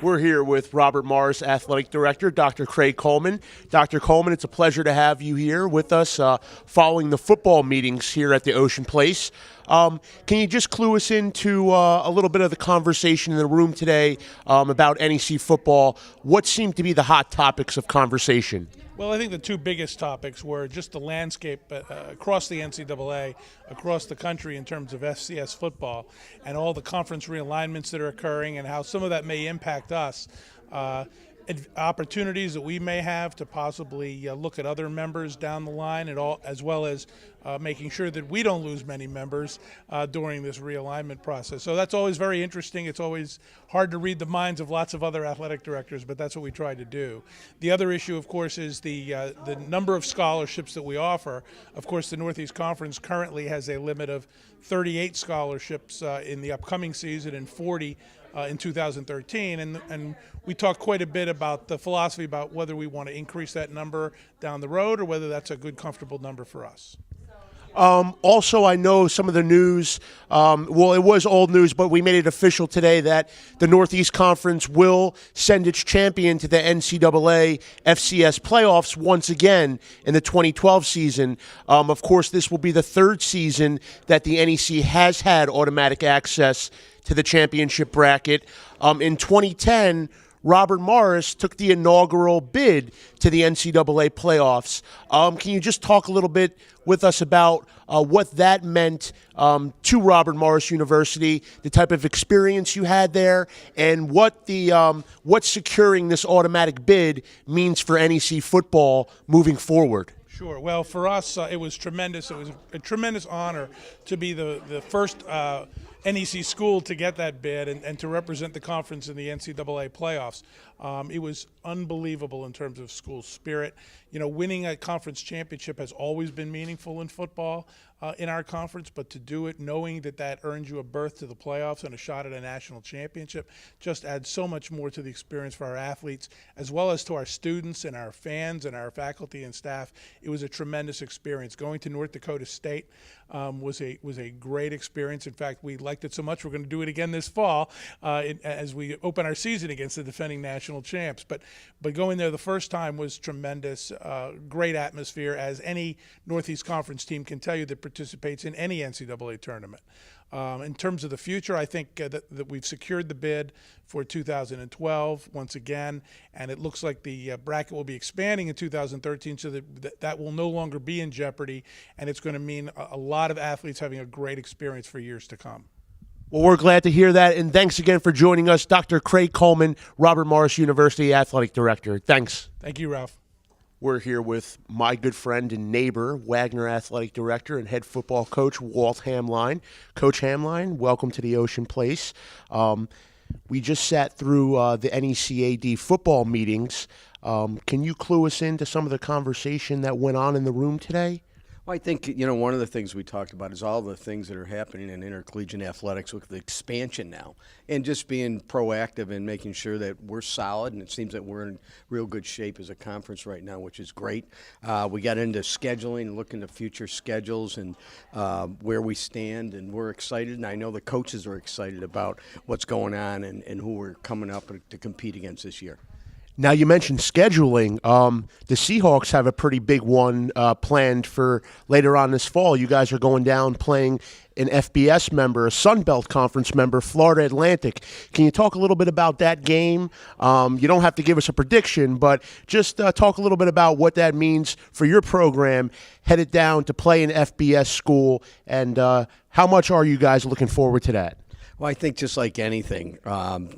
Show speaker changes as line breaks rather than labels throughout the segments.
We're here with Robert Morris, Athletic Director, Dr. Craig Coleman. Dr. Coleman, it's a pleasure to have you here with us following the football meetings here at the Ocean Place. Can you just clue us into a little bit of the conversation in the room today about NEC football? What seemed to be the hot topics of conversation?
Well, I think the two biggest topics were just the landscape across the NCAA, across the country in terms of FCS football, and all the conference realignments that are occurring and how some of that may impact us. Opportunities that we may have to possibly look at other members down the line, as well as making sure that we don't lose many members during this realignment process. So that's always very interesting. It's always hard to read the minds of lots of other athletic directors, but that's what we try to do. The other issue, of course, is the number of scholarships that we offer. Of course, the Northeast Conference currently has a limit of 38 scholarships in the upcoming season and 40 in 2013, and we talked quite a bit about the philosophy about whether we want to increase that number down the road or whether that's a good, comfortable number for us.
Also, I know some of the news, well, it was old news, but we made it official today that the Northeast Conference will send its champion to the NCAA FCS playoffs once again in the 2012 season. Of course, this will be the third season that the NEC has had automatic access to the championship bracket. In 2010, Robert Morris took the inaugural bid to the NCAA playoffs. Can you just talk a little bit with us about what that meant to Robert Morris University, the type of experience you had there, and what securing this automatic bid means for NEC football moving forward?
Sure. Well, for us, it was tremendous. It was a tremendous honor to be the first NEC school to get that bid and to represent the conference in the NCAA playoffs. It was unbelievable in terms of school spirit. You know, winning a conference championship has always been meaningful in football in our conference, but to do it knowing that earns you a berth to the playoffs and a shot at a national championship just adds so much more to the experience for our athletes, as well as to our students and our fans and our faculty and staff. It was a tremendous experience. Going to North Dakota State was a great experience. In fact, we liked it so much we're going to do it again this fall as we open our season against the defending national champs. But going there the first time was tremendous. Great atmosphere, as any Northeast Conference team can tell you that participates in any NCAA tournament. In terms of the future, I think that we've secured the bid for 2012 once again, and it looks like the bracket will be expanding in 2013, so that will no longer be in jeopardy, and it's going to mean a lot of athletes having a great experience for years to come.
Well, we're glad to hear that, and thanks again for joining us, Dr. Craig Coleman, Robert Morris University Athletic Director. Thanks.
Thank you, Ralph.
We're here with my good friend and neighbor, Wagner Athletic Director and head football coach, Walt Hameline. Coach Hameline, welcome to the Ocean Place. We just sat through the NECAD football meetings. Can you clue us into some of the conversation that went on in the room today?
Well, I think, you know, one of the things we talked about is all the things that are happening in intercollegiate athletics with the expansion now, and just being proactive and making sure that we're solid, and it seems that we're in real good shape as a conference right now, which is great. We got into scheduling and looking to future schedules and where we stand, and we're excited, and I know the coaches are excited about what's going on and who we're coming up to compete against this year.
Now, you mentioned scheduling. The Seahawks have a pretty big one planned for later on this fall. You guys are going down playing an FBS member, a Sun Belt Conference member, Florida Atlantic. Can you talk a little bit about that game? You don't have to give us a prediction, but just talk a little bit about what that means for your program headed down to play an FBS school, and how much are you guys looking forward to that?
Well, I think just like anything,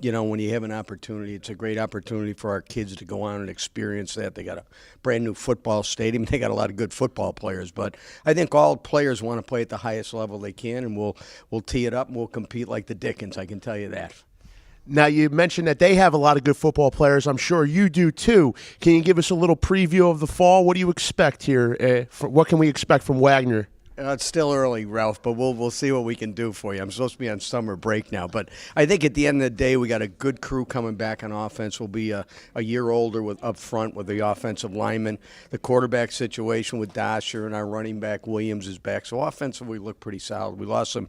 you know, when you have an opportunity, it's a great opportunity for our kids to go on and experience that. They got a brand new football stadium. They got a lot of good football players, but I think all players want to play at the highest level they can, and we'll tee it up and we'll compete like the Dickens, I can tell you that.
Now, you mentioned that they have a lot of good football players. I'm sure you do, too. Can you give us a little preview of the fall? What do you expect here? What can we expect from Wagner?
It's still early, Ralph, but we'll see what we can do for you. I'm supposed to be on summer break now, but I think at the end of the day, we got a good crew coming back on offense. We'll be a year older up front with the offensive linemen. The quarterback situation with Dasher and our running back Williams is back. So offensively, we look pretty solid. We lost some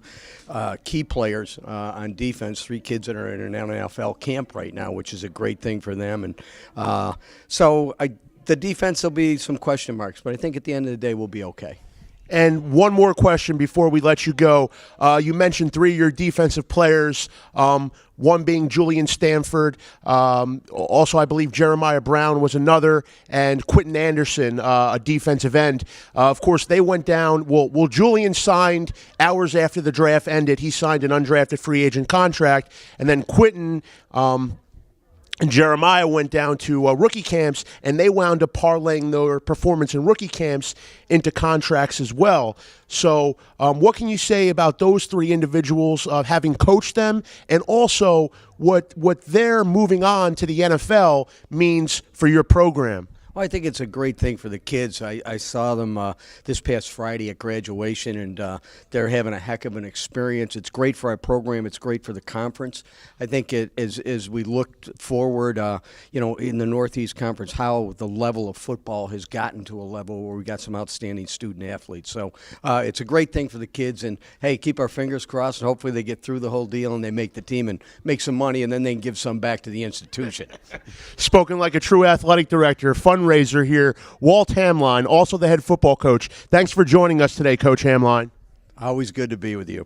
key players on defense, 3 kids that are in an NFL camp right now, which is a great thing for them. And the defense will be some question marks, but I think at the end of the day, we'll be okay.
And one more question before we let you go. You mentioned 3 of your defensive players, one being Julian Stanford. Also, I believe Jeremiah Brown was another, and Quentin Anderson, a defensive end. Of course, they went down. Well, Julian signed hours after the draft ended. He signed an undrafted free agent contract. And then Quentin and Jeremiah went down to rookie camps, and they wound up parlaying their performance in rookie camps into contracts as well. So what can you say about those 3 individuals, having coached them, and also what their moving on to the NFL means for your program?
Well, I think it's a great thing for the kids. I saw them this past Friday at graduation, and they're having a heck of an experience. It's great for our program. It's great for the conference. I think as we look forward, in the Northeast Conference, how the level of football has gotten to a level where we got some outstanding student athletes. So it's a great thing for the kids. And, hey, keep our fingers crossed, and hopefully they get through the whole deal and they make the team and make some money, and then they can give some back to the institution.
Spoken like a true athletic director, fundraiser here, Walt Hameline, also the head football coach. Thanks for joining us today, Coach Hameline.
Always good to be with you.